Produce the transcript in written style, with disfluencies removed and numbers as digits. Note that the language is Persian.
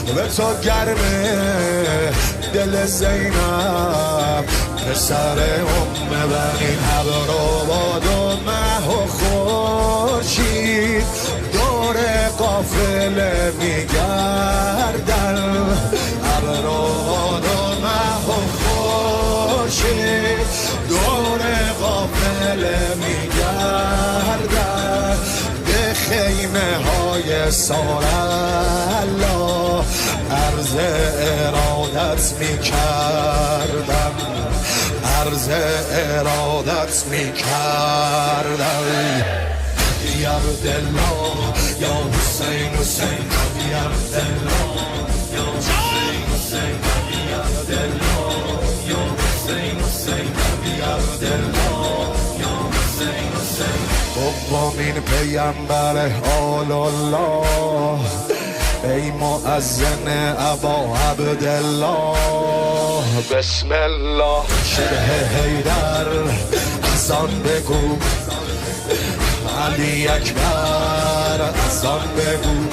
به تو گرمه دل زینب پسر بنی ابروباد و مه و خورشید دور قافله میگردن ابروباد و مه و خورشید دور قافله میگردن به خیمه های سارالله عرض ارادت میکردم عرض ارادت میکردم یا عبدالله یا حسین حسین یا عبدالله یا حسین حسین یا عبدالله یا حسین حسین یا عبدالله یا حسین حسین دومین پیامبر آل الله ای مؤذن ابا عبدالله بسم الله شبه حیدر اذان بگو علی اکبر اذان بگو